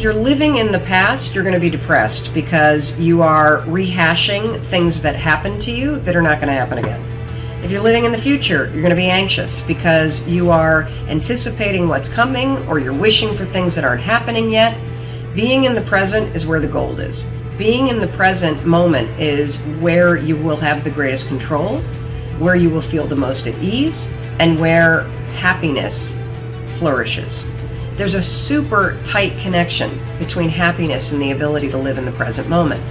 you're living in the past, you're going to be depressed because you are rehashing things that happened to you that are not going to happen again. If you're living in the future, you're going to be anxious because you are anticipating what's coming or you're wishing for things that aren't happening yet. Being in the present is where the gold is. Being in the present moment is where you will have the greatest control, where you will feel the most at ease, and where happiness flourishes. There's a super tight connection between happiness and the ability to live in the present moment.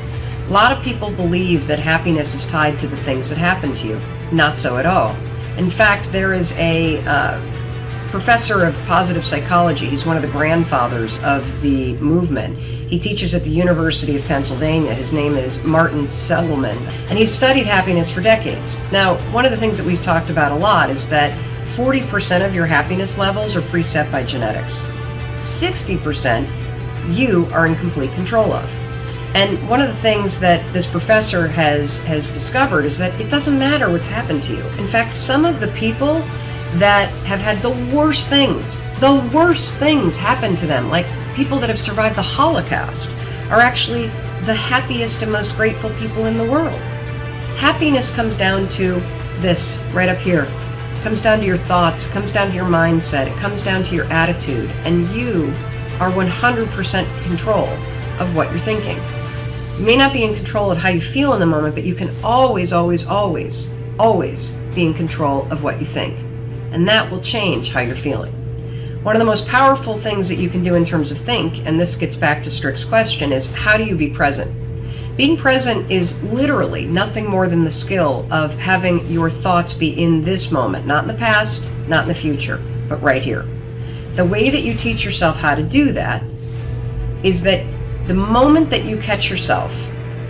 A lot of people believe that happiness is tied to the things that happen to you. Not so at all. In fact, there is a professor of positive psychology. He's one of the grandfathers of the movement. He teaches at the University of Pennsylvania. His name is Martin Seligman, and he's studied happiness for decades. Now, one of the things that we've talked about a lot is that 40% of your happiness levels are preset by genetics. 60% you are in complete control of. And one of the things that this professor has discovered is that it doesn't matter what's happened to you. In fact, some of the people that have had the worst things happen to them, like people that have survived the Holocaust, are actually the happiest and most grateful people in the world. Happiness comes down to this right up here. It comes down to your thoughts, it comes down to your mindset, it comes down to your attitude, and you are 100% control of what you're thinking. You may not be in control of how you feel in the moment, but you can always, always, always, always be in control of what you think. And that will change how you're feeling. One of the most powerful things that you can do in terms of think, and this gets back to Strick's question, is how do you be present? Being present is literally nothing more than the skill of having your thoughts be in this moment, not in the past, not in the future, but right here. The way that you teach yourself how to do that is that the moment that you catch yourself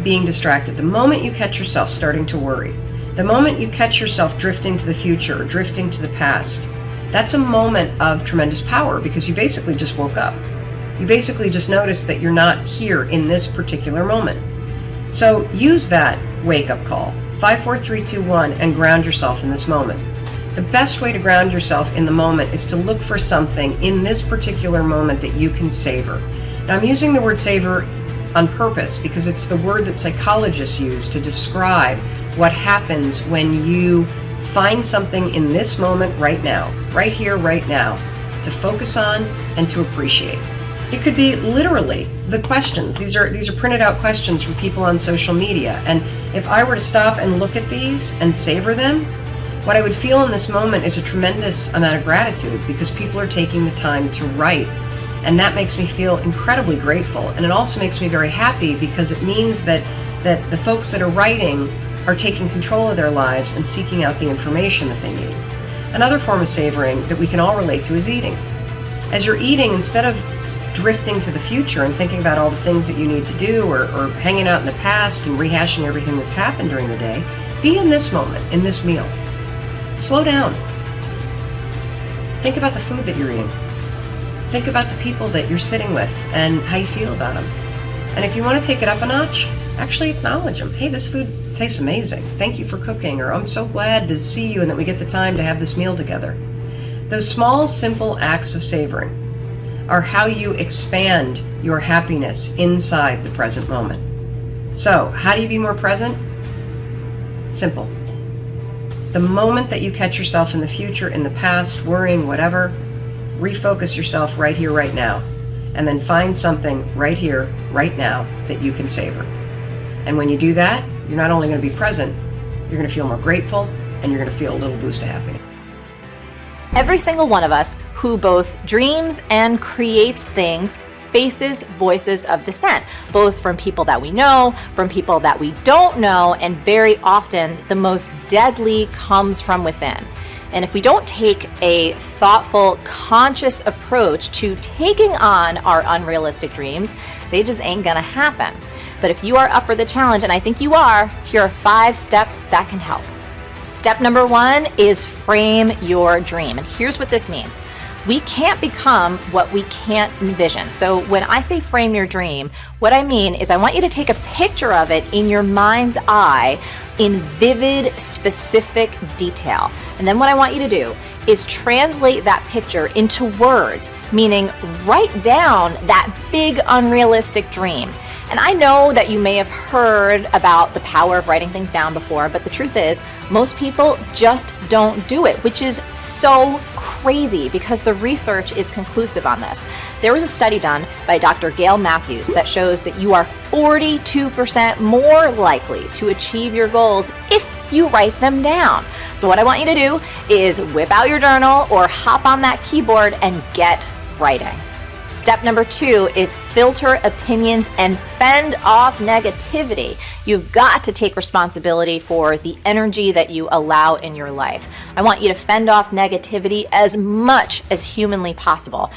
being distracted, the moment you catch yourself starting to worry, the moment you catch yourself drifting to the future or drifting to the past, that's a moment of tremendous power because you basically just woke up. You basically just noticed that you're not here in this particular moment. So use that wake-up call, 5, 4, 3, 2, 1, and ground yourself in this moment. The best way to ground yourself in the moment is to look for something in this particular moment that you can savor. Now, I'm using the word savor on purpose because it's the word that psychologists use to describe what happens when you find something in this moment right now, right here, right now, to focus on and to appreciate. It could be literally the questions. These are printed out questions from people on social media. And if I were to stop and look at these and savor them, what I would feel in this moment is a tremendous amount of gratitude because people are taking the time to write. And that makes me feel incredibly grateful. And it also makes me very happy because it means that the folks that are writing are taking control of their lives and seeking out the information that they need. Another form of savoring that we can all relate to is eating. As you're eating, instead of drifting to the future and thinking about all the things that you need to do or hanging out in the past and rehashing everything that's happened during the day, be in this moment, in this meal. Slow down. Think about the food that you're eating. Think about the people that you're sitting with and how you feel about them. And if you want to take it up a notch, actually acknowledge them. Hey, this food tastes amazing. Thank you for cooking, or I'm so glad to see you and that we get the time to have this meal together. Those small, simple acts of savoring are how you expand your happiness inside the present moment. So, how do you be more present? Simple. The moment that you catch yourself in the future, in the past, worrying, whatever, refocus yourself right here, right now, and then find something right here, right now that you can savor. And when you do that, you're not only going to be present, you're going to feel more grateful, and you're going to feel a little boost of happiness. Every single one of us who both dreams and creates things faces voices of dissent, both from people that we know, from people that we don't know, and very often the most deadly comes from within. And if we don't take a thoughtful, conscious approach to taking on our unrealistic dreams, they just ain't gonna happen. But if you are up for the challenge, and I think you are, here are 5 steps that can help. Step number 1 is frame your dream. And here's what this means. We can't become what we can't envision. So when I say frame your dream, what I mean is I want you to take a picture of it in your mind's eye in vivid, specific detail. And then what I want you to do is translate that picture into words, meaning write down that big unrealistic dream. And I know that you may have heard about the power of writing things down before, but the truth is, most people just don't do it, which is so crazy because the research is conclusive on this. There was a study done by Dr. Gail Matthews that shows that you are 42% more likely to achieve your goals if you write them down. So what I want you to do is whip out your journal or hop on that keyboard and get writing. Step number 2 is filter opinions and fend off negativity. You've got to take responsibility for the energy that you allow in your life. I want you to fend off negativity as much as humanly possible.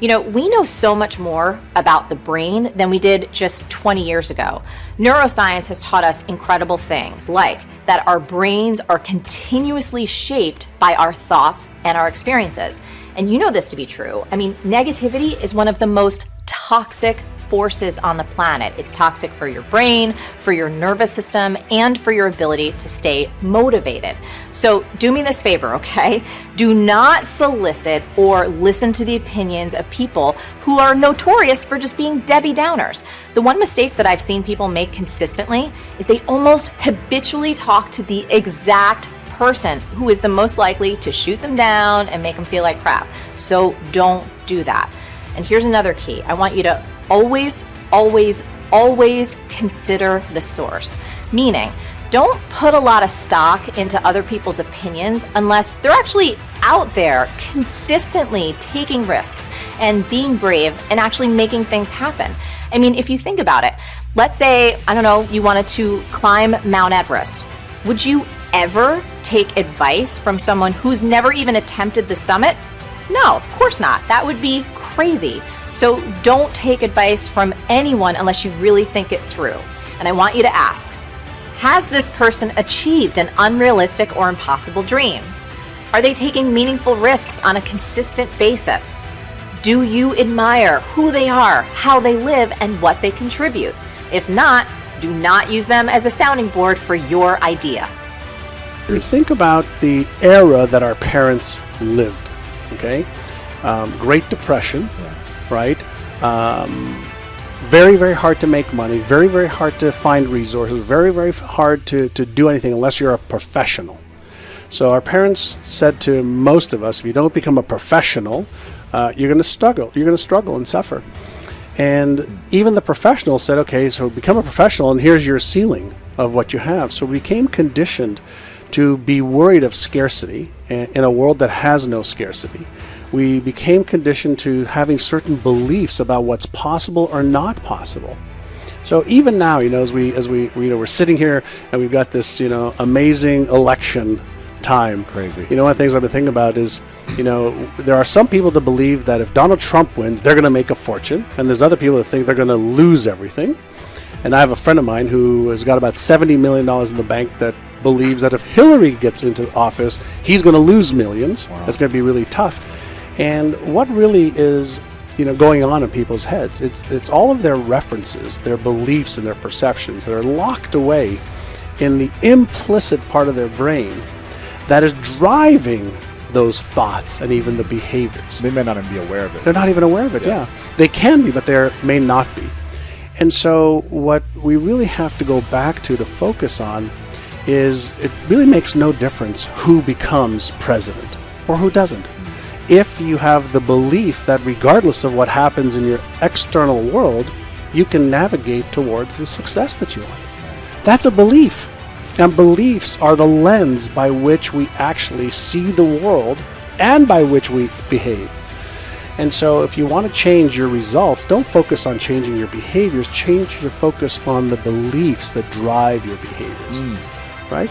You know, we know so much more about the brain than we did just 20 years ago. Neuroscience has taught us incredible things, like that our brains are continuously shaped by our thoughts and our experiences. And you know this to be true. I mean, negativity is one of the most toxic forces on the planet. It's toxic for your brain, for your nervous system, and for your ability to stay motivated. So do me this favor, okay? Do not solicit or listen to the opinions of people who are notorious for just being Debbie Downers. The one mistake that I've seen people make consistently is they almost habitually talk to the exact person who is the most likely to shoot them down and make them feel like crap. So don't do that. And here's another key. I want you to always consider the source. Meaning, don't put a lot of stock into other people's opinions unless they're actually out there consistently taking risks and being brave and actually making things happen. I mean, if you think about it, let's say, I don't know, you wanted to climb Mount Everest. Would you ever take advice from someone who's never even attempted the summit? No, of course not. That would be crazy. So don't take advice from anyone unless you really think it through. And I want you to ask, has this person achieved an unrealistic or impossible dream? Are they taking meaningful risks on a consistent basis? Do you admire who they are, how they live, and what they contribute? If not, do not use them as a sounding board for your idea. Think about the era that our parents lived, okay? Great Depression, right? Very, very hard to make money, very, very hard to find resources, very, very hard to do anything unless you're a professional. So our parents said to most of us, if you don't become a professional, you're going to struggle. You're going to struggle and suffer. And even the professionals said, okay, so become a professional and here's your ceiling of what you have. So we became conditioned to be worried of scarcity in a world that has no scarcity. We became conditioned to having certain beliefs about what's possible or not possible. So even now, as we we're sitting here and we've got this, amazing election time. Crazy. One of the things I've been thinking about is, there are some people that believe that if Donald Trump wins, they're going to make a fortune, and there's other people that think they're going to lose everything. And I have a friend of mine who has got about $70 million in the bank that believes that if Hillary gets into office, he's going to lose millions. Wow. It's going to be really tough. And what really is, going on in people's heads? It's all of their references, their beliefs, and their perceptions that are locked away in the implicit part of their brain that is driving those thoughts and even the behaviors. They may not even be aware of it. They're not even aware of it, yeah. They can be, but they may not be. And so what we really have to go back to focus on is it really makes no difference who becomes president or who doesn't. If you have the belief that regardless of what happens in your external world, you can navigate towards the success that you want. That's a belief. And beliefs are the lens by which we actually see the world and by which we behave. And so if you want to change your results, don't focus on changing your behaviors, change your focus on the beliefs that drive your behaviors, right?